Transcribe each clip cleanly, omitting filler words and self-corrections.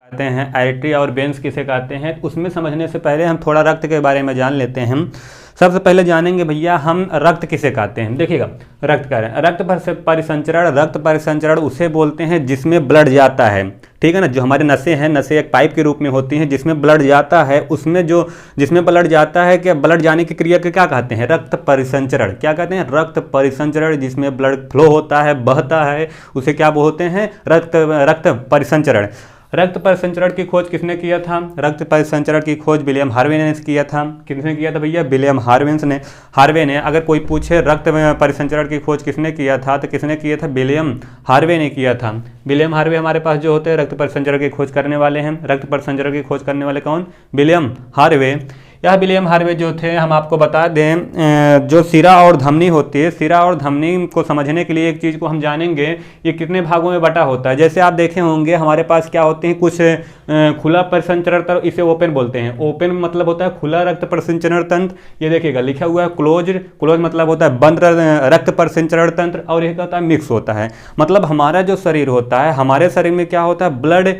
कहते हैं, आर्टरी और वेन्स किसे कहते हैं, उसमें समझने से पहले हम थोड़ा रक्त के बारे में जान लेते हैं। सबसे पहले जानेंगे भैया हम रक्त किसे कहते हैं। देखिएगा, रक्त कह रहे हैं, रक्त परिसंचरण उसे बोलते हैं जिसमें ब्लड जाता है, ठीक है ना। जो हमारे नसें हैं, नसें एक पाइप के रूप में होती हैं जिसमें ब्लड जाता है, उसमें जो जिसमें ब्लड जाता है, क्या ब्लड जाने की क्रिया को क्या कहते हैं, रक्त परिसंचरण। क्या कहते हैं, रक्त परिसंचरण। जिसमें ब्लड फ्लो होता है, बहता है, उसे क्या बोलते हैं, रक्त परिसंचरण। रक्त परिसंचरण की खोज किसने किया था, रक्त परिसंचरण की खोज विलियम हार्वे ने किया था। किसने किया था भैया, विलियम हार्वे ने। अगर कोई पूछे रक्त परिसंचरण की खोज किसने किया था, तो किसने किया था, विलियम हार्वे ने किया था। विलियम हार्वे हमारे पास जो होते हैं रक्त परिसंचरण की खोज करने वाले हैं। रक्त परिसंचरण की खोज करने वाले कौन, विलियम हार्वे। यह विलियम हार्वे जो थे, हम आपको बता दें, जो सिरा और धमनी होती है, सिरा और धमनी को समझने के लिए एक चीज़ को हम जानेंगे, ये कितने भागों में बटा होता है। जैसे आप देखे होंगे हमारे पास क्या होते हैं, कुछ खुला परिसंचरण तंत्र, इसे ओपन बोलते हैं। ओपन मतलब होता है खुला रक्त परिसंचरण तंत्र। ये देखिएगा लिखा हुआ है क्लोज मतलब होता है बंद रक्त परिसंचरण तंत्र, और एक होता है मिक्स होता है। मतलब हमारा जो शरीर होता है, हमारे शरीर में क्या होता है, ब्लड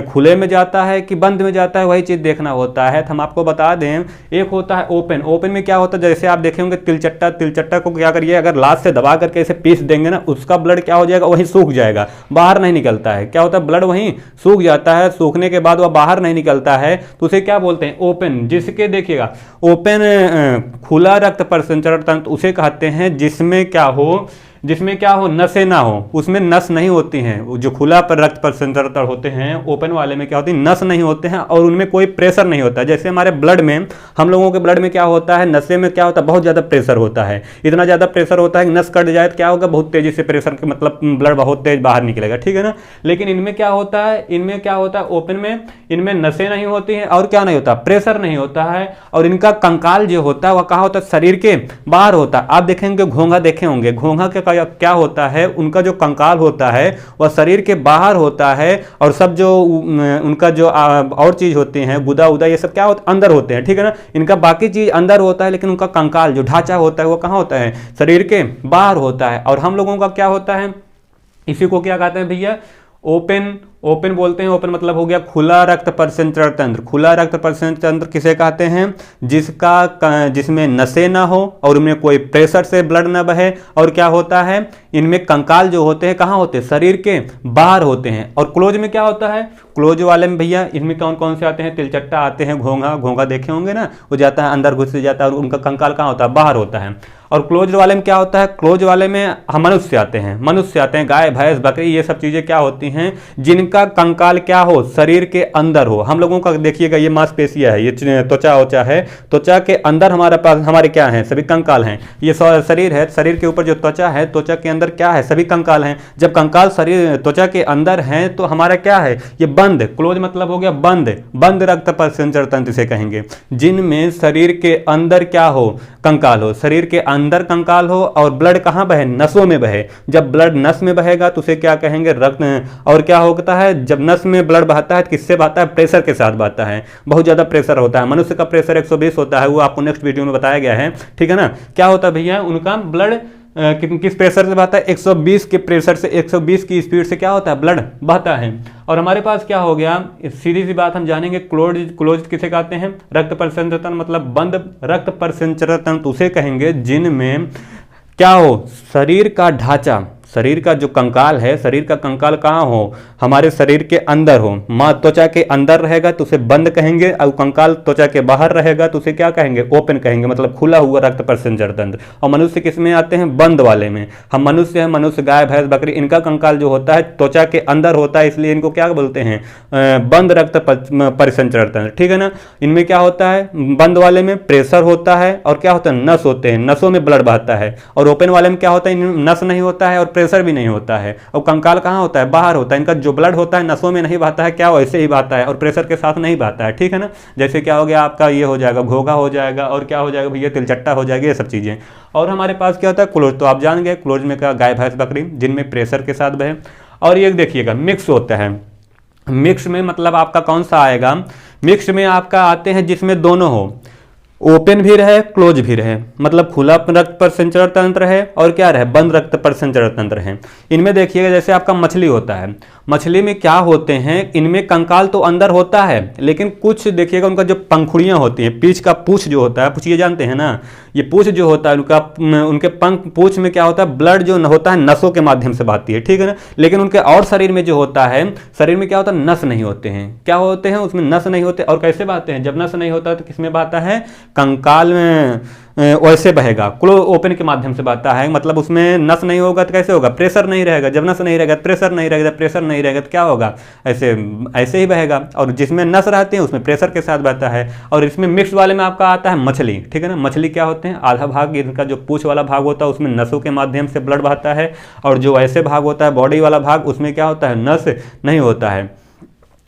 खुले में जाता है कि बंद में जाता है, वही चीज़ देखना होता है। तो हम आपको बता दें, एक होता है ओपन में क्या होता है, जैसे आप देखे होंगे तिलचट्टा को क्या करिए, अगर लात से दबा करके इसे पीस देंगे ना, उसका ब्लड क्या हो जाएगा, वहीं सूख जाएगा, बाहर नहीं निकलता है। क्या होता है, ब्लड वहीं सूख जाता है, सूखने के बाद वह बाहर नहीं निकलता है, तो उसे क्या बोलते हैं, ओपन। जिसके देखिएगा ओपन खुला रक्त परिसंचरण तंत्र उसे कहते हैं जिसमें क्या हो, नसें ना हो, उसमें नस नहीं होती हैं। जो खुला पर रक्त परिसंचरण होते हैं, ओपन वाले में क्या होती है, नस नहीं होते हैं और उनमें कोई प्रेशर नहीं होता। जैसे हमारे ब्लड में, हम लोगों के ब्लड में क्या होता है, नशे में क्या होता है, बहुत ज़्यादा प्रेशर होता है। इतना ज़्यादा प्रेशर होता है कि नस कट जाए तो क्या होगा, बहुत तेज़ी से प्रेशर के मतलब ब्लड बहुत तेज बाहर निकलेगा, ठीक है ना। लेकिन इनमें क्या होता है, ओपन में इनमें नसें नहीं होती हैं और क्या नहीं होता, प्रेशर नहीं होता है। और इनका कंकाल जो होता है वह कहाँ होता है, शरीर के बाहर होता है। आप देखेंगे घोंघा देखे होंगे, घोंघा के क्या होता है, उनका जो कंकाल होता है वह शरीर के बाहर होता है, और सब जो उनका जो और चीज होती हैं, गुदा उदा, ये सब क्या होता है, अंदर होते हैं, ठीक है ना। इनका बाकी चीज अंदर होता है, लेकिन उनका कंकाल जो ढांचा होता है वो कहाँ होता है, शरीर के बाहर होता है। और हम लोगों का क्या होता है, इसी को क्या कहते हैं भैया, ओपन बोलते हैं। ओपन मतलब हो गया खुला रक्त परिसंचरण तंत्र। खुला रक्त परिसंचरण तंत्र किसे कहते हैं, जिसमें नसें ना हो और उनमें कोई प्रेशर से ब्लड ना बहे, और क्या होता है, इनमें कंकाल जो होते हैं कहाँ होते हैं, शरीर के बाहर होते हैं। और क्लोज में क्या होता है, क्लोज वाले में भैया इनमें कौन कौन से आते हैं, तिलचट्टा आते हैं, घोंघा देखे होंगे ना, वो जाता है अंदर घुस जाता है और उनका कंकाल कहाँ होता है, बाहर होता है। और क्लोज वाले में क्या होता है, क्लोज वाले में मनुष्य आते हैं, गाय भैंस बकरी, ये सब चीजें क्या होती हैं, जिनका कंकाल क्या हो, शरीर के अंदर हो। हम लोगों का देखिएगा ये मांसपेशियां है, ये त्वचा है, त्वचा के अंदर हमारे क्या है, सभी कंकाल हैं। ये शरीर है, शरीर के ऊपर जो त्वचा है, त्वचा के अंदर क्या है, सभी कंकाल हैं। जब कंकाल शरीर त्वचा के अंदर है तो हमारा क्या है, ये बंद, क्लोज मतलब हो गया बंद रक्त परिसंचरण तंत्र से कहेंगे, जिनमें शरीर के अंदर क्या हो, कंकाल हो, शरीर के अंदर कंकाल हो और ब्लड कहाँ बहे, नसों में बहे। जब ब्लड नस में बहेगा तो उसे क्या कहेंगे, रक्त। और क्या होता है, जब नस में ब्लड बहता है, किससे बहता है, प्रेशर के साथ बहता है, बहुत ज्यादा प्रेशर होता है। मनुष्य का प्रेशर 120 होता है, वो आपको नेक्स्ट वीडियो में बताया गया है, ठीक है ना। क्या होता है भैया, उनका ब्लड किस प्रेशर से बहता है, 120 के प्रेशर से, 120 की स्पीड से क्या होता है, ब्लड बहता है। और हमारे पास क्या हो गया, सीधी सी बात हम जानेंगे, क्लोज किसे कहते हैं, रक्त परिसंचरण मतलब बंद रक्त परिसंचरण तंत्र उसे कहेंगे जिनमें क्या हो, शरीर का ढांचा, शरीर का जो कंकाल है, शरीर का कंकाल कहाँ हो, हमारे शरीर के अंदर हो। त्वचा के अंदर रहेगा तो उसे बंद कहेंगे, और कंकाल त्वचा के बाहर रहेगा तो उसे क्या कहेंगे, ओपन कहेंगे, मतलब खुला हुआ रक्त परिसंचरण तंत्र। और मनुष्य किसमें आते हैं, बंद वाले में। हम मनुष्य हैं, मनुष्य गाय भैंस बकरी, इनका कंकाल जो होता है त्वचा के अंदर होता है, इसलिए इनको क्या बोलते हैं, बंद रक्त परिसंचरण तंत्र, ठीक है ना। इनमें क्या होता है, बंद वाले में प्रेशर होता है और क्या होता है, नस होते हैं, नसों में ब्लड बहता है। और ओपन वाले में क्या होता है, नस नहीं होता है और प्रेशर भी नहीं होता है, और कंकाल कहाँ होता है, बाहर होता है। इनका जो ब्लड होता है नसों में नहीं बहता है, क्या वैसे ही बहता है और प्रेशर के साथ नहीं बहता है, ठीक है ना। जैसे क्या हो गया आपका, ये हो जाएगा घोंघा हो जाएगा, और क्या हो जाएगा भैया, तिलचट्टा हो जाएगा, ये सब चीजें। और हमारे पास क्या होता है, क्लोज, तो आप जान गए क्लोज में क्या, गाय भैंस बकरी, जिनमें प्रेशर के साथ बहे। और ये देखिएगा मिक्स होता है, मिक्स में मतलब आपका कौन सा आएगा, मिक्स में आपका आते हैं जिसमें दोनों हो, ओपन भी रहे क्लोज भी रहे, मतलब खुला रक्त परिसंचरण तंत्र है और क्या रहे, बंद रक्त परिसंचरण तंत्र है। इनमें देखिएगा जैसे आपका मछली होता है, मछली में क्या होते हैं, इनमें कंकाल तो अंदर होता है, लेकिन कुछ देखिएगा उनका जो पंखुड़ियाँ होती हैं, पीछ का पूछ जो होता है, पूछ ये जानते हैं ना, ये पूछ जो होता है उनका, उनके पंख पूछ में क्या होता है, ब्लड जो होता है नसों के माध्यम से बहती है, ठीक है ना। लेकिन उनके और शरीर में जो होता है, शरीर में क्या होता है, नस नहीं होते हैं। क्या होते हैं उसमें, नस नहीं होते। और कैसे बहते हैं, जब नस नहीं होता तो किसमें बहता है, कंकाल में वैसे बहेगा, ओपन के माध्यम से बहता है। मतलब उसमें नस नहीं होगा तो कैसे होगा, प्रेशर नहीं रहेगा। जब नस नहीं रहेगा प्रेशर नहीं रहेगा, प्रेशर नहीं रहेगा तो क्या होगा, ऐसे ऐसे ही बहेगा। और जिसमें नस रहती है उसमें प्रेशर के साथ बहता है। और इसमें मिक्स वाले में आपका आता है मछली, ठीक है ना। मछली क्या होते हैं, आधा भाग इनका जो पूंछ वाला भाग होता है उसमें नसों के माध्यम से ब्लड बहता है, और जो ऐसे भाग होता है बॉडी वाला भाग उसमें क्या होता है, नस नहीं होता है,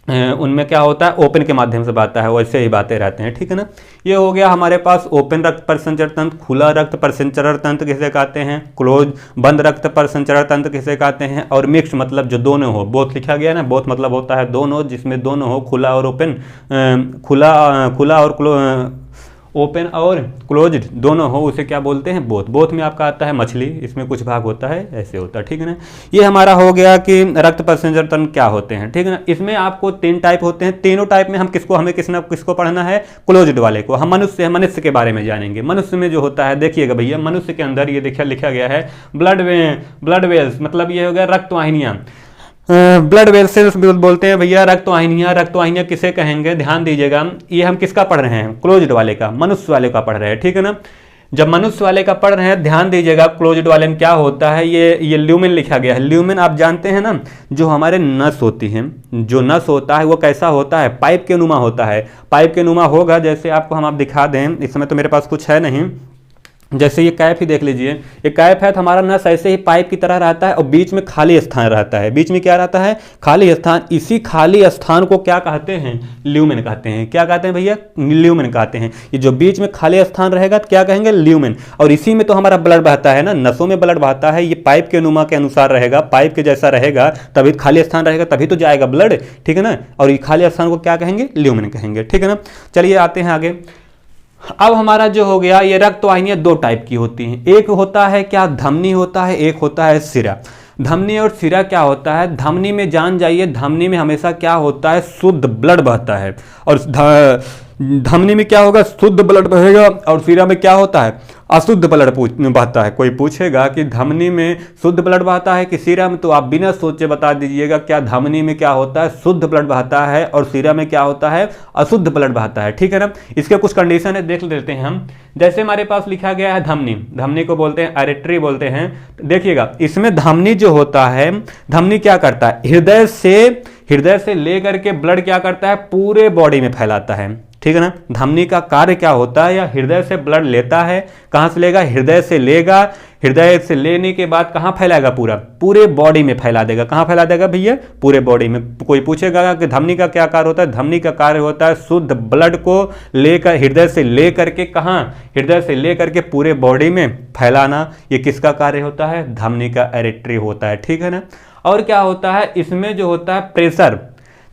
उनमें क्या होता है, ओपन के माध्यम से बहता है। वैसे ही बातें रहते हैं, ठीक है ना। ये हो गया हमारे पास ओपन रक्त परिसंचरण तंत्र, खुला रक्त परिसंचरण तंत्र किसे कहते हैं, क्लोज बंद रक्त परिसंचरण तंत्र किसे कहते हैं, और मिक्स मतलब जो दोनों हो, बोथ लिखा गया ना, बोथ मतलब होता है दोनों, जिसमें दोनों हो, खुला और ओपन, खुला और ओपन और क्लोज्ड दोनों हो, उसे क्या बोलते हैं, बोथ। बोथ में आपका आता है मछली, इसमें कुछ भाग होता है, ऐसे होता है, ठीक है ना। ये हमारा हो गया कि रक्त परिसंचरण तंत्र क्या होते हैं, ठीक है ना। इसमें आपको 3 टाइप होते हैं, तीनों टाइप में हमें किसको पढ़ना है, क्लोज्ड वाले को। हम मनुष्य के बारे में जानेंगे। मनुष्य में जो होता है, देखिएगा भैया, मनुष्य के अंदर ये देखिए लिखा गया है ब्लड वेल्स, मतलब ये हो गया रक्तवाहिनियाँ। ब्लड वेसल्स बोलते हैं भैया रक्तवाहिनियाँ। रक्तवाहिनियाँ किसे कहेंगे, ध्यान दीजिएगा, ये हम किसका पढ़ रहे हैं, क्लोज्ड वाले का, मनुष्य वाले का पढ़ रहे हैं, ठीक है ना। जब मनुष्य वाले का पढ़ रहे हैं ध्यान दीजिएगा, क्लोज्ड वाले में क्या होता है, ये ल्यूमेन लिखा गया है। ल्यूमेन आप जानते हैं ना, जो हमारे नस होती हैं, जो नस होता है वो कैसा होता है, पाइप के नुमा होता है। पाइप के नुमा होगा, जैसे आपको हम आप दिखा दें, इस समय तो मेरे पास कुछ है नहीं, जैसे ये कैप ही देख लीजिए, ये कैप है तो हमारा नस ऐसे ही पाइप की तरह रहता है, और बीच में खाली स्थान रहता है। बीच में क्या रहता है, खाली स्थान। इसी खाली स्थान को क्या कहते हैं, ल्यूमेन कहते हैं। क्या कहते हैं भैया, ल्यूमेन कहते हैं। ये जो बीच में खाली स्थान रहेगा तो क्या कहेंगे, ल्यूमेन। और इसी में तो हमारा ब्लड बहता है ना, नसों में ब्लड बहता है। ये पाइप के नुमा के अनुसार रहेगा, पाइप के जैसा रहेगा, तभी खाली स्थान रहेगा, तभी तो जाएगा ब्लड, ठीक है ना। और ये खाली स्थान को क्या कहेंगे, ल्यूमेन कहेंगे, ठीक है ना। चलिए आते हैं आगे। अब हमारा जो हो गया, ये रक्तवाहिनियां 2 टाइप की होती हैं। एक होता है क्या, धमनी होता है, एक होता है सिरा। धमनी और सिरा क्या होता है, धमनी में जान जाइए, धमनी में हमेशा क्या होता है, शुद्ध ब्लड बहता है। और धमनी में क्या होगा, शुद्ध ब्लड बहेगा, और सिरा में क्या होता है, अशुद्ध ब्लड बहता है। कोई पूछेगा कि धमनी में शुद्ध ब्लड बहता है कि सिरा में, तो आप बिना सोचे बता दीजिएगा, क्या धमनी में क्या होता है, शुद्ध ब्लड बहता है, और सिरा में क्या होता है, अशुद्ध ब्लड बहता है, ठीक है ना। इसके कुछ कंडीशन है, देख लेते हैं हम। जैसे हमारे पास लिखा गया है धमनी, धमनी को बोलते हैं अरेटरी बोलते हैं। देखिएगा इसमें धमनी जो होता है, धमनी क्या करता है, हृदय से लेकर के ब्लड क्या करता है, पूरे बॉडी में फैलाता है, ठीक है ना। धमनी का कार्य क्या होता है, या हृदय से ब्लड लेता है, कहां से लेगा, हृदय से लेगा, हृदय से लेने के बाद कहां फैलाएगा, पूरे बॉडी में फैला देगा। कहां फैला देगा भैया, पूरे बॉडी में। कोई पूछेगा कि धमनी का क्या कार्य होता है, धमनी का कार्य होता है शुद्ध ब्लड को लेकर, हृदय से लेकर के कहां, हृदय से लेकर के पूरे बॉडी में फैलाना। ये किसका कार्य होता है, धमनी का अरेटरी होता है, ठीक है ना। और क्या होता है, इसमें जो होता है प्रेशर,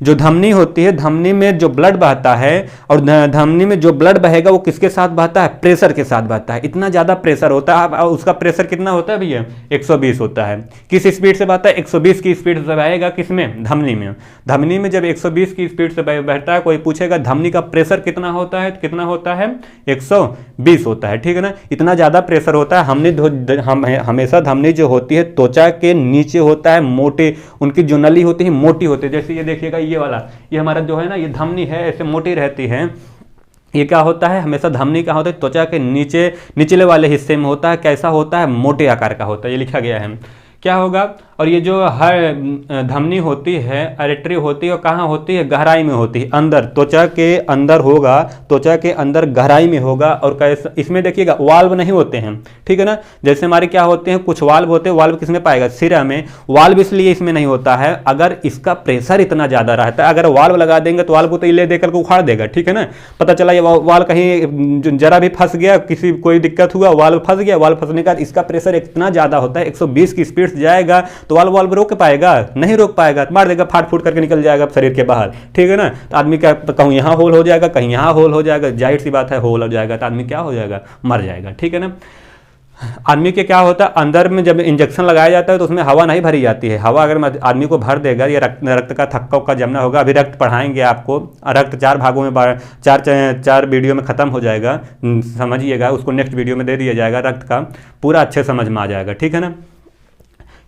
जो धमनी होती है, धमनी में जो ब्लड बहता है, और धमनी में जो ब्लड बहेगा वो किसके साथ बहता है, प्रेशर के साथ बहता है। इतना ज़्यादा प्रेशर होता है, उसका प्रेशर कितना होता है भैया, 120 होता है। किस स्पीड से बहता है, 120 की स्पीड से बहेगा, किसमें, धमनी में। धमनी में जब 120 की स्पीड से बहता है, कोई पूछेगा धमनी का प्रेशर कितना होता है, कितना होता है, 120 होता है, ठीक है ना। इतना ज़्यादा प्रेशर होता है। हमेशा धमनी जो होती है त्वचा के नीचे होता है, मोटे, उनकी जो नली होती है मोटी होती है। जैसे ये देखिएगा, ये वाला, ये हमारा जो है ना, ये धमनी है, ऐसे मोटी रहती है। ये क्या होता है, हमेशा धमनी का होता है त्वचा के नीचे, निचले वाले हिस्से में होता है। कैसा होता है, मोटे आकार का होता है, ये लिखा गया है। क्या होगा, और ये जो हर धमनी होती है, अरेटरी होती है, और कहाँ होती है, गहराई में होती है, अंदर, त्वचा के अंदर होगा, त्वचा के अंदर गहराई में होगा। और कैसे, इसमें देखिएगा वाल्व नहीं होते हैं, ठीक है ना। जैसे हमारे क्या होते हैं, कुछ वाल्व होते हैं, वाल्व किसमें पाएगा, सिरा में। वाल्व इसलिए इसमें नहीं होता है, अगर इसका प्रेशर इतना ज़्यादा रहता है, अगर वाल्व लगा देंगे तो वाल्व को तो ले देकर के उखाड़ देगा, ठीक है ना। पता चला ये वाल्व कहीं जरा भी फंस गया, कोई दिक्कत हुआ, वाल्व फंस गया, वाल्व फंसने का इसका प्रेशर इतना ज़्यादा होता है, 120 की स्पीड से जाएगा, तो वाल्व रोक पाएगा, नहीं रोक पाएगा, मार देगा, फाट फूट करके निकल जाएगा शरीर के बाहर, ठीक है ना। तो आदमी का कहूँ यहाँ होल हो जाएगा, कहीं यहाँ होल हो जाएगा, जाहिर सी बात है होल हो जाएगा तो आदमी क्या हो जाएगा, मर जाएगा, ठीक है ना। आदमी के क्या होता है, अंदर में जब इंजेक्शन लगाया जाता है तो उसमें हवा नहीं भरी जाती है। हवा अगर आदमी को भर देगा, ये रक्त का थक्का उक्का जमना होगा। अभी रक्त पढ़ाएंगे आपको, रक्त 4 भागों में चार वीडियो में ख़त्म हो जाएगा, समझिएगा। उसको नेक्स्ट वीडियो में दे दिया जाएगा, रक्त का पूरा अच्छे समझ में आ जाएगा, ठीक है ना।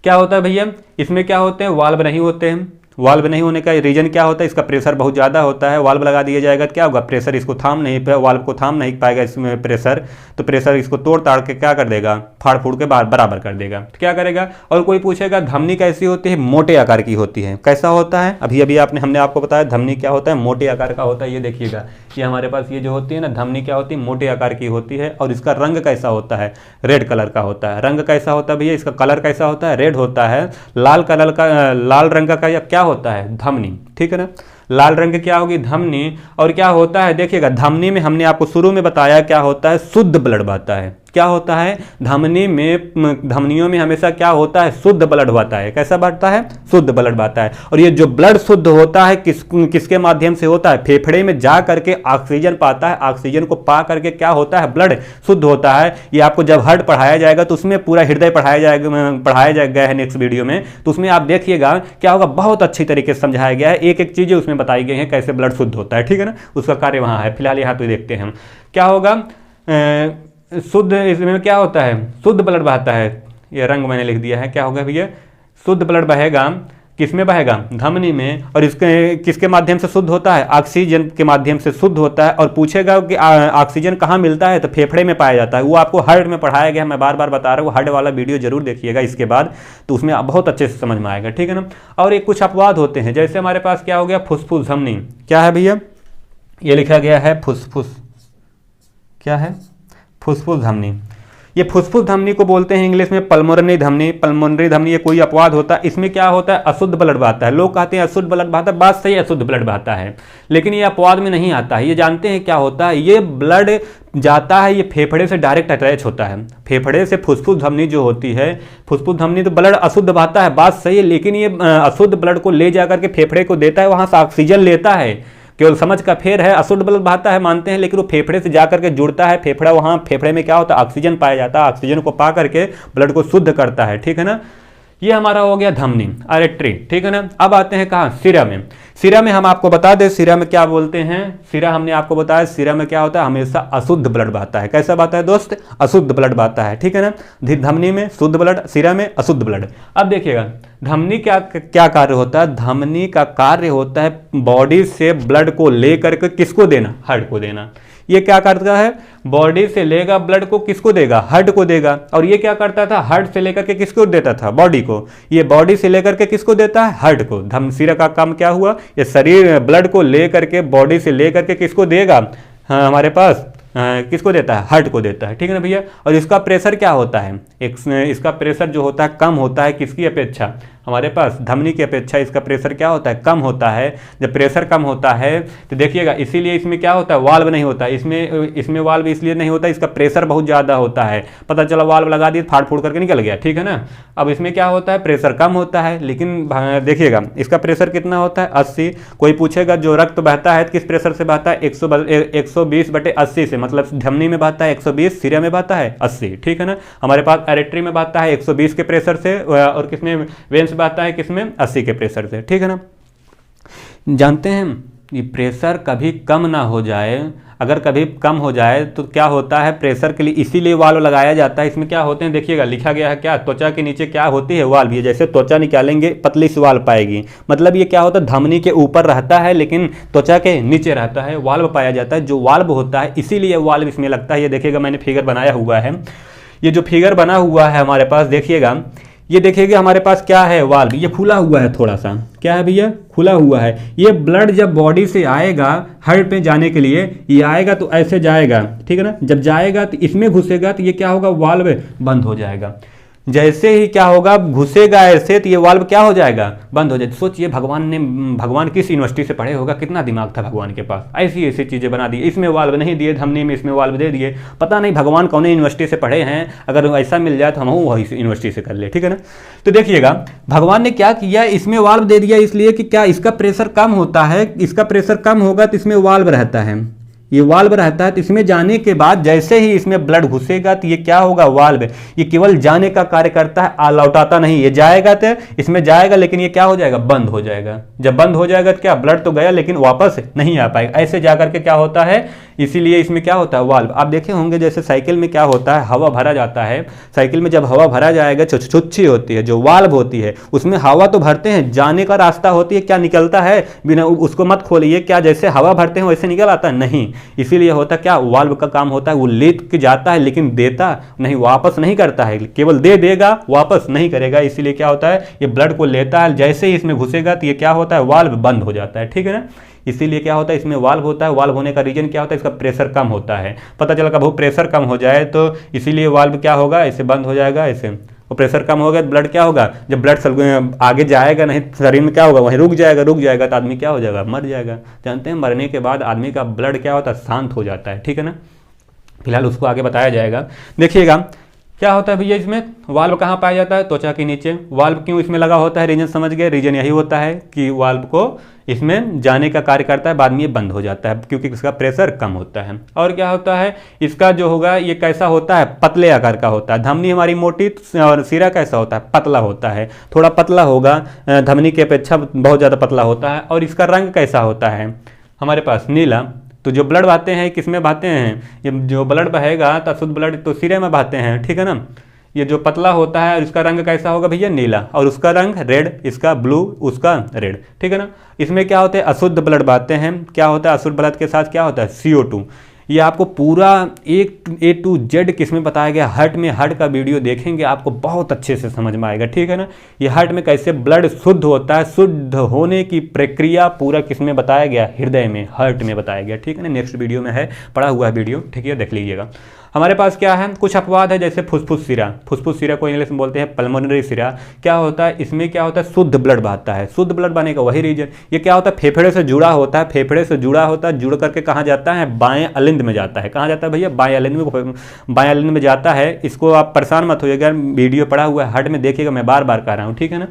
क्या होता है भैया, इसमें क्या होते हैं, वाल्व नहीं होते हैं। वाल्व नहीं होने का रीजन क्या होता है, इसका प्रेशर बहुत ज़्यादा होता है। वाल्व लगा दिया जाएगा तो क्या होगा, प्रेशर इसको थाम नहीं पाएगा, वाल्व को थाम नहीं पाएगा इसमें प्रेशर, तो प्रेशर इसको तोड़ ताड़ के क्या कर देगा, फाड़ फूड़ के बराबर कर देगा, तो क्या करेगा। और कोई पूछेगा धमनी कैसी होती है, मोटे आकार की होती है। कैसा होता है, अभी अभी हमने आपको बताया धमनी क्या होता है, मोटे आकार का होता है। ये देखिएगा, ये हमारे पास ये जो होती है ना धमनी, क्या होती है, मोटे आकार की होती है। और इसका रंग कैसा होता है, रेड कलर का होता है। रंग कैसा होता है भैया, इसका कलर कैसा होता है, रेड होता है। लाल कलर का, लाल रंग का क्या होता है, धमनी, ठीक है ना। लाल रंग क्या होगी, धमनी। और क्या होता है देखिएगा, धमनी में हमने आपको शुरू में बताया क्या होता है, शुद्ध ब्लड बहता है। क्या होता है, धमनी में, धमनियों में हमेशा क्या होता है, शुद्ध ब्लड बहता है। कैसा बहता है, शुद्ध ब्लड बहता है। और ये जो ब्लड शुद्ध होता है किसके माध्यम से होता है, फेफड़े में जा करके ऑक्सीजन पाता है। ऑक्सीजन को पा करके क्या होता है, ब्लड शुद्ध होता है। ये आपको जब हार्ट पढ़ाया जाएगा तो उसमें पूरा हृदय पढ़ाया गया है नेक्स्ट वीडियो में, तो उसमें आप देखिएगा क्या होगा, बहुत अच्छी तरीके से समझाया गया है। एक एक चीजें उसमें बताई गई हैं कैसे ब्लड शुद्ध होता है, ठीक है ना। उसका कार्य वहां है, फिलहाल यहाँ तो देखते हैं हम क्या होगा। शुद्ध, इसमें क्या होता है, शुद्ध ब्लड बहता है। ये रंग मैंने लिख दिया है, क्या होगा भैया, शुद्ध ब्लड बहेगा, किसमें बहेगा, धमनी में। और इसके किसके माध्यम से शुद्ध होता है, ऑक्सीजन के माध्यम से शुद्ध होता है। और पूछेगा कि ऑक्सीजन कहाँ मिलता है, तो फेफड़े में पाया जाता है। वो आपको हार्ट में पढ़ाया गया, मैं बार बार बता रहा हूँ, हार्ट वाला वीडियो जरूर देखिएगा इसके बाद, तो उसमें बहुत अच्छे से समझ में आएगा, ठीक है ना। और एक कुछ अपवाद होते हैं, जैसे हमारे पास क्या हो गया, फुसफुस धमनी। क्या है भैया, ये लिखा गया है फुसफुस, क्या है, फुसफुस धमनी। ये फुसफुस धमनी को बोलते हैं इंग्लिश में पल्मोनरी धमनी। पल्मोनरी धमनी, ये कोई अपवाद होता है। इसमें क्या होता है, अशुद्ध ब्लड बहता है। लोग कहते हैं अशुद्ध ब्लड बहता है, बात सही है, अशुद्ध ब्लड बहता है, लेकिन ये अपवाद में नहीं आता है। ये जानते हैं क्या होता है, ये ब्लड जाता है, ये फेफड़े से डायरेक्ट अटैच होता है। फेफड़े से फुसफुस धमनी जो होती है, फुसफुस धमनी तो ब्लड अशुद्ध बहता है, बात सही है, लेकिन ये अशुद्ध ब्लड को ले जाकर के फेफड़े को देता है, वहां से ऑक्सीजन लेता है। केवल समझ का फेर है, अशुद्ध ब्लड बहता है मानते हैं, लेकिन वो फेफड़े से जाकर के जुड़ता है। फेफड़ा, वहां फेफड़े में क्या होता है, ऑक्सीजन पाया जाता है, ऑक्सीजन को पा करके ब्लड को शुद्ध करता है, ठीक है ना। ये हमारा हो गया धमनी, आर्टरी, ठीक है ना। अब आते हैं कहाँ, सिरा में। सिरा में हम आपको बता दें, सिरा में क्या बोलते हैं, सिरा हमने आपको बताया, सिरा में क्या होता है, हमेशा अशुद्ध ब्लड बहता है। कैसा बहता है दोस्त, अशुद्ध ब्लड बहता है, ठीक है ना। धमनी में शुद्ध ब्लड, सिरा में अशुद्ध ब्लड। अब देखिएगा धमनी क्या कार्य होता है, धमनी का कार्य होता है बॉडी से ब्लड को लेकर के किसको देना, हार्ट को देना। ये क्या करता है, बॉडी से लेगा ब्लड को, किसको देगा, हार्ट को देगा। और ये क्या करता था, हार्ट से लेकर के किसको देता था, बॉडी को। ये बॉडी से लेकर के किसको देता है, हार्ट को। सिरा का काम क्या हुआ, ये शरीर ब्लड को लेकर के बॉडी से लेकर के किसको देगा, हाँ, हमारे पास किसको देता है, हार्ट को देता है, ठीक है ना भैया। और इसका प्रेशर क्या होता है, इसका प्रेशर जो होता है कम होता है, किसकी अपेक्षा, हमारे पास धमनी की अपेक्षा इसका प्रेशर क्या होता है, कम होता है। जब प्रेशर कम होता है तो देखिएगा, इसीलिए इसमें क्या होता है, वाल्व नहीं होता। इसमें वाल्व इसलिए नहीं होता, इसका प्रेशर बहुत ज़्यादा होता है। पता चला वाल्व लगा दिए, फाड़ फूड़ करके निकल गया, ठीक है ना। अब इसमें क्या होता है, प्रेशर कम होता है, लेकिन देखिएगा इसका प्रेशर कितना होता है, 80। कोई पूछेगा जो रक्त बहता है किस प्रेशर से बहता है, 120/80 से, मतलब धमनी में बहता है 120, सिरा में बहता है 80, ठीक है ना। हमारे पास आर्टरी में बहता है 120 के प्रेशर से, और किसमें, वेन्स बहता है किसमें, 80 के प्रेशर से, ठीक है ना। जानते हैं ये प्रेशर कभी कम ना हो जाए, अगर कभी कम हो जाए तो क्या होता है, प्रेशर के लिए इसीलिए वाल्व लगाया जाता है। इसमें क्या होते हैं देखिएगा, लिखा गया है क्या, त्वचा के नीचे क्या होती है, वाल्व। ये जैसे त्वचा निकालेंगे पतली सी वाल्व पाएगी, मतलब ये क्या होता है, धमनी के ऊपर रहता है लेकिन त्वचा के नीचे रहता है, वाल्व पाया जाता है। जो वाल्व होता है इसीलिए वाल्व इसमें लगता है। ये देखिएगा मैंने फिगर बनाया हुआ है, ये जो फिगर बना हुआ है हमारे पास, देखिएगा ये देखिएगा हमारे पास क्या है, वाल्व। ये खुला हुआ है थोड़ा सा, क्या है भैया, खुला हुआ है। ये ब्लड जब बॉडी से आएगा हार्ट पे जाने के लिए, ये आएगा तो ऐसे जाएगा, ठीक है ना। जब जाएगा तो इसमें घुसेगा तो ये क्या होगा, वाल्व बंद हो जाएगा। जैसे ही क्या होगा, घुसेगा ऐसे तो ये वाल्व क्या हो जाएगा, बंद हो जाएगा। सोचिए भगवान किस यूनिवर्सिटी से पढ़े होगा, कितना दिमाग था भगवान के पास, ऐसी ऐसी चीज़ें बना दी। इसमें वाल्व नहीं दिए धमनी में, इसमें वाल्व दे दिए। पता नहीं भगवान कौन यूनिवर्सिटी से पढ़े हैं, अगर ऐसा मिल जाए तो हम वही यूनिवर्सिटी से कर ले, ठीक है ना। तो देखिएगा भगवान ने क्या किया, इसमें वाल्व दे दिया इसलिए कि क्या, इसका प्रेशर कम होता है, इसका प्रेशर कम होगा तो इसमें वाल्व रहता है। ये वाल्व रहता है, तो इसमें जाने के बाद जैसे ही इसमें ब्लड घुसेगा तो ये क्या होगा, वाल्व ये केवल जाने का कार्य करता है, लौटाता नहीं। ये जाएगा तो इसमें जाएगा, लेकिन ये क्या हो जाएगा, बंद हो जाएगा। जब बंद हो जाएगा तो क्या, ब्लड तो गया लेकिन वापस नहीं आ पाएगा। ऐसे जाकर के क्या होता है, इसीलिए इसमें क्या होता है, वाल्व। आप देखे होंगे जैसे साइकिल में क्या होता है, हवा भरा जाता है। साइकिल में जब हवा भरा जाएगा, छुच्छी होती है, जो वाल्व होती है उसमें हवा तो भरते हैं, जाने का रास्ता होती है, क्या निकलता है, बिना उसको मत खोलिए, क्या जैसे हवा भरते हैं वैसे निकल आता है, नहीं। इसीलिए होता क्या, वाल्व का काम होता है, वो ले के जाता है लेकिन देता नहीं, वापस नहीं करता है, केवल दे देगा, वापस नहीं करेगा। इसीलिए क्या होता है, ये ब्लड को लेता है, जैसे ही इसमें घुसेगा तो ये क्या होता है, वाल्व बंद हो जाता है, ठीक है ना। इसीलिए क्या होता है, इसमें वाल्व होता है। वाल्व होने का रीजन क्या होता है, इसका प्रेशर कम होता है। पता चला कब प्रेशर कम हो जाए तो इसीलिए वाल्व क्या होगा, ऐसे बंद हो जाएगा, ऐसे। और प्रेशर कम हो गया तो ब्लड क्या होगा, जब ब्लड आगे जाएगा नहीं शरीर में क्या होगा, वहीं रुक जाएगा तो आदमी क्या हो जाएगा, मर जाएगा। जानते हैं मरने के बाद आदमी का ब्लड क्या होता है, शांत हो जाता है, ठीक है ना। फिलहाल उसको आगे बताया जाएगा। देखिएगा क्या होता है भैया, इसमें वाल्व कहाँ पाया जाता है, त्वचा के नीचे। वाल्व क्यों इसमें लगा होता है, रीजन समझ गए। रीजन यही होता है कि वाल्व को इसमें जाने का कार्य करता है, बाद में ये बंद हो जाता है क्योंकि इसका प्रेशर कम होता है। और क्या होता है, इसका जो होगा ये कैसा होता है, पतले आकार का होता है। धमनी हमारी मोटी और सिरा कैसा होता है, पतला होता है, थोड़ा पतला होगा, धमनी की अपेक्षा बहुत ज़्यादा पतला होता है। और इसका रंग कैसा होता है, हमारे पास नीला। तो जो ब्लड बहाते हैं किस में बहाते हैं, ये जो ब्लड बहेगा तो अशुद्ध ब्लड तो सिरे में बहाते हैं, ठीक है ना। ये जो पतला होता है और इसका रंग कैसा होगा भैया, नीला, और उसका रंग रेड, इसका ब्लू, उसका रेड, ठीक है ना। इसमें क्या होते हैं, अशुद्ध ब्लड बहाते हैं। क्या होता है, अशुद्ध ब्लड के साथ क्या होता है, CO2। ये आपको पूरा A to Z किसमें बताया गया, हार्ट में। हार्ट का वीडियो देखेंगे आपको बहुत अच्छे से समझ में आएगा, ठीक है ना। ये हार्ट में कैसे ब्लड शुद्ध होता है, शुद्ध होने की प्रक्रिया पूरा किसमें बताया गया, हृदय में, हार्ट में बताया गया, ठीक है ना। नेक्स्ट वीडियो में है, पड़ा हुआ है वीडियो, ठीक है, देख लीजिएगा। हमारे पास क्या है, कुछ अपवाद है, जैसे फुसफुस सिरा। फुसफुस सिरा को इंग्लिश में बोलते हैं पल्मोनरी सिरा। क्या होता है, इसमें क्या होता है, शुद्ध ब्लड बहता है। शुद्ध ब्लड बहने का वही रीजन। ये क्या होता है, फेफड़े से जुड़ा होता है। फेफड़े से जुड़ा होता है, जुड़ करके कहाँ जाता है, बाएं अलिंद में जाता है। कहाँ जाता है भैया, बाएं अलिंद में जाता है। इसको आप परेशान मत होइएगा, वीडियो पड़ा हुआ है, हार्ट में देखिएगा, मैं बार बार कह रहा हूँ, ठीक है ना।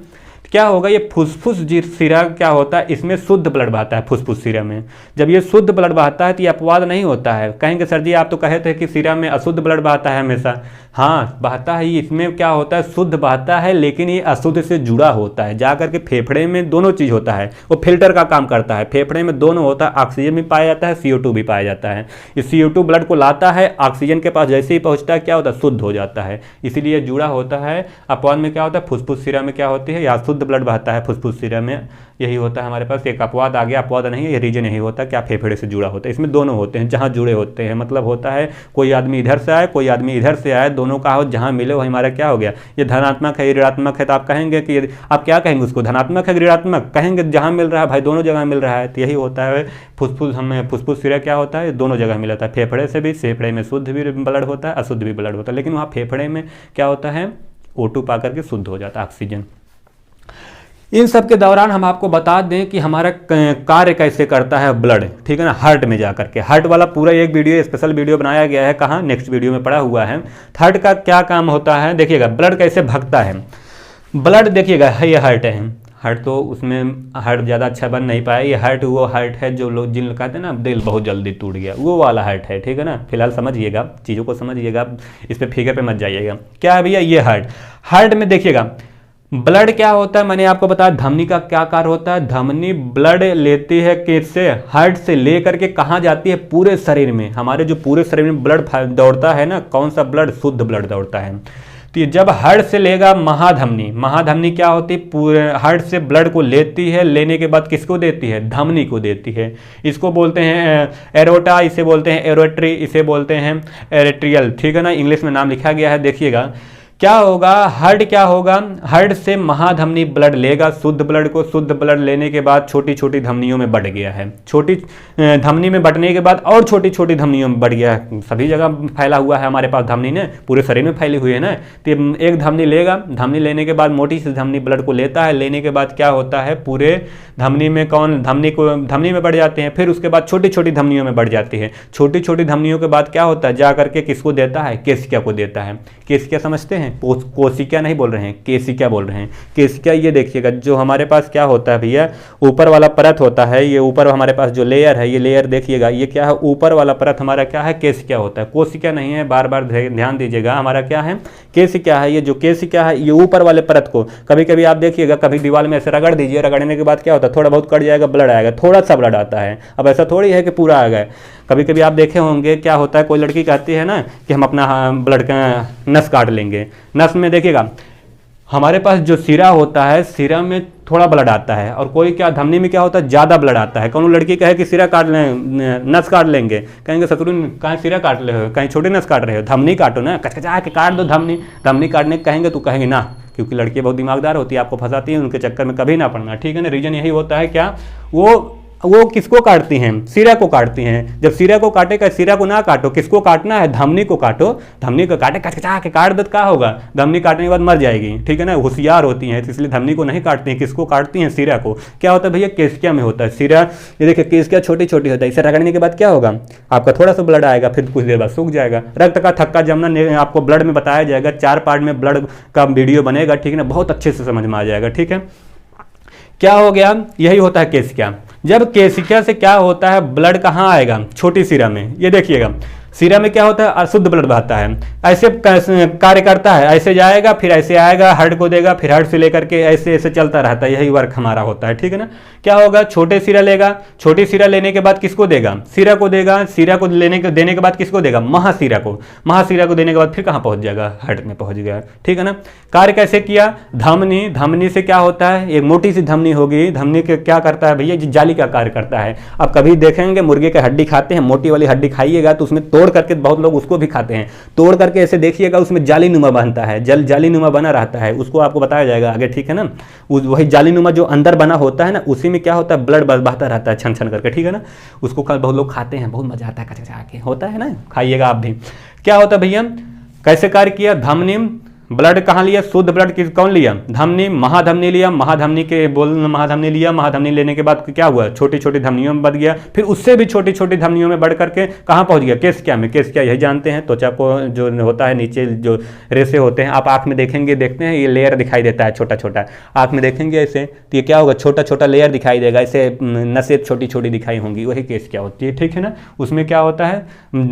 क्या होगा, ये फुसफुस सिरा क्या होता है, इसमें शुद्ध ब्लड बहता है फुसफुस सिरा में। जब ये शुद्ध ब्लड बहता है तो ये अपवाद नहीं होता है। कहेंगे सर जी आप तो कहे थे कि सिरा में अशुद्ध ब्लड बहता है हमेशा। हाँ बहता है, इसमें क्या होता है, शुद्ध बहता है, लेकिन ये अशुद्ध से जुड़ा होता है। जा करके फेफड़े में दोनों चीज़ होता है, वो फिल्टर का काम करता है। फेफड़े में दोनों होता है, ऑक्सीजन भी पाया जाता है, CO2 भी पाया जाता है। ये CO2 ब्लड को लाता है, ऑक्सीजन के पास जैसे ही पहुँचता है क्या होता है, शुद्ध हो जाता है, इसीलिए जुड़ा होता है। अपवाद में क्या होता है, फुसफुस सिरा में क्या होती है, या शुद्ध ब्लड बहता है फुसफुस सिरा में, यही होता है हमारे पास। एक अपवाद आ गया, अपवाद नहीं है, ये रीजन यही होता है, क्या फेफड़े से जुड़ा होता है। इसमें दोनों होते हैं, जहाँ जुड़े होते हैं, मतलब होता है कोई आदमी इधर से आए, कोई आदमी इधर से आए, दोनों का हो, जहाँ मिले वो हमारा क्या हो गया, ये धनात्मक है, ऋणात्मक है। तो आप कहेंगे कि आप क्या कहेंगे उसको, धनात्मक है ऋणात्मक, कहेंगे जहाँ मिल रहा है भाई, दोनों जगह मिल रहा है। तो यही होता है फुसफुस सिरा क्या होता है, दोनों जगह मिलाता है। फेफड़े से भी, फेफड़े में शुद्ध भी ब्लड होता है, अशुद्ध भी ब्लड होता है, लेकिन वहाँ फेफड़े में क्या होता है, O2 पा करके शुद्ध हो जाता है, ऑक्सीजन। इन सब के दौरान हम आपको बता दें कि हमारा कार्य कैसे करता है ब्लड, ठीक है ना, हार्ट में जा करके। हार्ट वाला पूरा एक वीडियो, स्पेशल वीडियो बनाया गया है, कहाँ, नेक्स्ट वीडियो में पड़ा हुआ है। हार्ट का क्या काम होता है, देखिएगा ब्लड कैसे भगता है। ब्लड देखिएगा, ये हार्ट है, हार्ट तो उसमें हार्ट ज़्यादा अच्छा बन नहीं पाया। ये हार्ट वो हार्ट है जो लोग जिन कहते हैं ना दिल बहुत जल्दी टूट गया, वो वाला हार्ट है, ठीक है ना। फिलहाल समझिएगा, चीज़ों को समझिएगा, इस पर फिगर पे मत जाइएगा। क्या है भैया, ये हार्ट में देखिएगा ब्लड क्या होता है, मैंने आपको बताया धमनी का क्या कार्य होता है। धमनी ब्लड लेती है किससे, हार्ट से लेकर के कहाँ जाती है, पूरे शरीर में। हमारे जो पूरे शरीर में ब्लड दौड़ता है ना, कौन सा ब्लड, शुद्ध ब्लड दौड़ता है। तो ये जब हार्ट से लेगा महाधमनी, महाधमनी क्या होती है, पूरे हार्ट से ब्लड को लेती है, लेने के बाद किसको देती है, धमनी को देती है। इसको बोलते हैं एरोटा, इसे बोलते हैं एरोट्री, इसे बोलते हैं एरेट्रियल, ठीक है ना, इंग्लिश में नाम लिखा गया है। देखिएगा क्या होगा, हार्ट क्या होगा, हार्ट से महाधमनी ब्लड लेगा शुद्ध ब्लड को। शुद्ध ब्लड लेने के बाद छोटी छोटी धमनियों में बढ़ गया है, छोटी धमनी में बढ़ने के बाद और छोटी छोटी धमनियों में बढ़ गया है। सभी जगह फैला हुआ है हमारे पास धमनी ने, पूरे शरीर में फैली हुई है ना। तो एक धमनी लेगा, धमनी लेने के बाद मोटी सी धमनी ब्लड को लेता है, लेने के बाद क्या होता है, पूरे धमनी में धमनी में बढ़ जाते हैं, फिर उसके बाद छोटी छोटी धमनियों में बढ़ जाती है। छोटी छोटी धमनियों के बाद क्या होता है, जा करके किसको देता है, केशिका को देता है। केशिका समझते हैं, हैं, कोशिका नहीं बोल रहे हैं, केशिका बोल रहे हैं। केशिका ये देखिएगा, जो हमारे पास क्या होता है भैया, ऊपर वाला परत होता है, ये ऊपर हमारे पास जो लेयर है, ये लेयर देखिएगा, ये क्या है, ऊपर वाला परत हमारा क्या है, केशिका होता है, कोशिका नहीं है, बार बार ध्यान दीजिएगा, हमारा क्या है, केशिका है। ये जो केशिका है ये ऊपर वाले परत को कभी कभी आप देखिएगा, कभी दीवार में ऐसे रगड़ दीजिए, रगड़ने के बाद क्या होता है, थोड़ा बहुत कट जाएगा, ब्लड आएगा, थोड़ा सा ब्लड आता है। अब ऐसा थोड़ी है कि पूरा आ गया। कभी कभी आप देखे होंगे क्या होता है, कोई लड़की कहती है ना कि हम अपना ब्लड का नस काट लेंगे। नस में देखिएगा हमारे पास जो सिरा होता है, सिरा में थोड़ा ब्लड आता है, और कोई क्या धमनी में क्या होता है, ज़्यादा ब्लड आता है। कौन लड़की कहे कि सिरा काट लें, नस काट लेंगे, कहेंगे ससुर कहाँ सिरा काट ले हो, कहीं छोटी नस काट रहे हो, धमनी काटो ना, कचकचा के काट दो धमनी। धमनी काटने कहेंगे तो कहेंगे ना, क्योंकि लड़की बहुत दिमागदार होती है, आपको फंसाती है, उनके चक्कर में कभी ना पड़ना, ठीक है ना। रीजन यही होता है क्या, वो किसको काटती हैं, सिरा को काटती हैं। जब सिरा को काटेगा, सिरा को ना काटो, किसको काटना है, धमनी को काटो। धमनी को काटे, कचकचा के काट दो, क्या होगा, धमनी काटने के बाद मर जाएगी, ठीक है ना। होशियार होती हैं, इसलिए धमनी को नहीं काटती हैं, किसको काटती हैं, सिरा को। क्या होता है भैया, केशिका में होता है सिरा। ये देखिए केशिका छोटी छोटी होता है, इसे रगड़ने के बाद क्या होगा, आपका थोड़ा सा ब्लड आएगा, फिर कुछ देर बाद सूख जाएगा। रक्त का थक्का जमना आपको ब्लड में बताया जाएगा, 4 पार्ट में ब्लड का वीडियो बनेगा, ठीक है ना, बहुत अच्छे से समझ में आ जाएगा, ठीक है। क्या हो गया, यही होता है केशिका। जब केशिका से क्या होता है, ब्लड कहाँ आएगा, छोटी सिरा में। ये देखिएगा सिरा में क्या होता है, अशुद्ध ब्लड बहता है, ऐसे कार्य करता है, ऐसे जाएगा, फिर ऐसे आएगा, हार्ट को देगा, फिर हार्ट से लेकर के ऐसे ऐसे चलता रहता है, यही वर्क हमारा होता है, ठीक है ना। क्या होगा, छोटे सिरा लेगा, छोटी सिरा लेने के बाद किसको देगा, सिरा को देगा, सिरा को देने के बाद किसको देगा, महासिरा को। महासिरा को देने के बाद फिर कहाँ पहुंच जाएगा, हार्ट में पहुंच गया, ठीक है ना। कार्य कैसे किया, धमनी, धमनी से क्या होता है, एक मोटी सी धमनी होगी, धमनी के क्या करता है भैया, जाली का कार्य करता है। अब कभी देखेंगे मुर्गे की हड्डी खाते हैं, मोटी वाली हड्डी खाइएगा तो उसमें तोड़ करके, बहुत लोग उसको भी खाते हैं, तोड़ करके ऐसे देखिएगा, उसमें जाली नुमा बनता है, जाली नुमा बना रहता है, उसको आपको बताया जाएगा आगे, ठीक है ना। वही जाली नुमा जो अंदर बना होता है ना, उसी में क्या होता है, ब्लड बहता रहता है छन छन करके, ठीक है ना। उसको बहुत लोग खाते हैं, बहुत मजा आता है, कचकचा के होता है ना, खाइएगा आप भी। क्या होता है भैया, कैसे कार्य किया, धमनी, ब्लड कहाँ लिया, शुद्ध ब्लड कौन लिया, धमनी, महाधमनी लिया, महाधमनी के महाधमनी लिया, महाधमनी लेने के बाद क्या हुआ, छोटी छोटी धमनियों में बढ़ गया, फिर उससे भी छोटी छोटी धमनियों में बढ़ करके कहाँ पहुंच गया, केशिका में। केशिका यही जानते हैं, त्वचा को जो होता है नीचे जो रेशे होते हैं, आप आँख में देखेंगे, देखते हैं ये लेयर दिखाई देता है छोटा छोटा, आँख में देखेंगे ऐसे तो ये क्या होगा, छोटा छोटा लेयर दिखाई देगा, ऐसे नसें छोटी छोटी दिखाई होंगी, वही केशिका होती है, ठीक है ना। उसमें क्या होता है,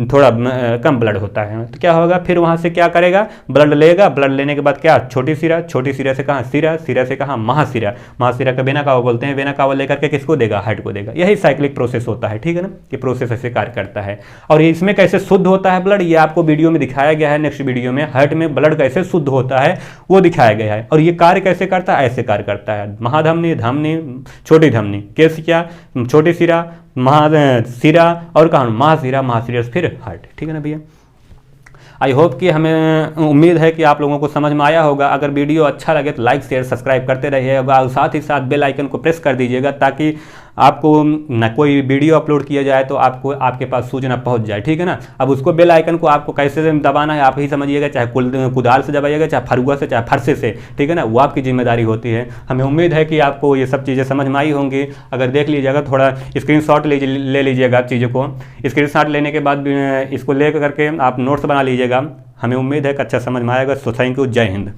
थोड़ा कम ब्लड होता है, तो क्या होगा, फिर वहाँ से क्या करेगा, ब्लड लेगा, ब्लड लेने के बाद क्या, छोटी सिरा, छोटी सिरा से कहाँ, सिरा, सिरा से कहाँ, महासिरा, महासिरा का वेना कावा बोलते हैं, वेना कावा लेकर के किसको देगा, हार्ट को देगा। यही साइक्लिक प्रोसेस होता है, ठीक है ना, ये प्रोसेस ऐसे कार्य करता है। और इसमें कैसे शुद्ध होता है ब्लड, ये आपको वीडियो में दिखाया गया है, नेक्स्ट वीडियो में हार्ट में ब्लड कैसे शुद्ध होता है वो दिखाया गया है। और ये कार्य कैसे करता है, ऐसे कार्य करता है, महाधमनी, धमनी, छोटी धमनी, केशिका, छोटी सिरा, महासिरा, और कहाँ, महासिरा, महासिरा से फिर हार्ट, ठीक है ना भैया। आई होप कि हमें उम्मीद है कि आप लोगों को समझ में आया होगा। अगर वीडियो अच्छा लगे तो लाइक शेयर सब्सक्राइब करते रहिएगा, और साथ ही साथ बेल आइकन को प्रेस कर दीजिएगा, ताकि आपको न कोई वीडियो अपलोड किया जाए तो आपको आपके पास सूचना पहुंच जाए, ठीक है ना। अब उसको बेल आइकन को आपको कैसे दबाना है आप ही समझिएगा, चाहे कुदाल से दबाइएगा, चाहे फरुआ से, चाहे फरसे से, ठीक है ना, वो आपकी जिम्मेदारी होती है। हमें उम्मीद है कि आपको ये सब चीज़ें समझ में आई होंगी। अगर देख लीजिएगा, थोड़ा स्क्रीनशॉट ले लीजिएगा चीज़ों को, स्क्रीनशॉट लेने के बाद इसको ले करके आप नोट्स बना लीजिएगा। हमें उम्मीद है कि अच्छा समझ में आएगा। सो थैंक यू, जय हिंद।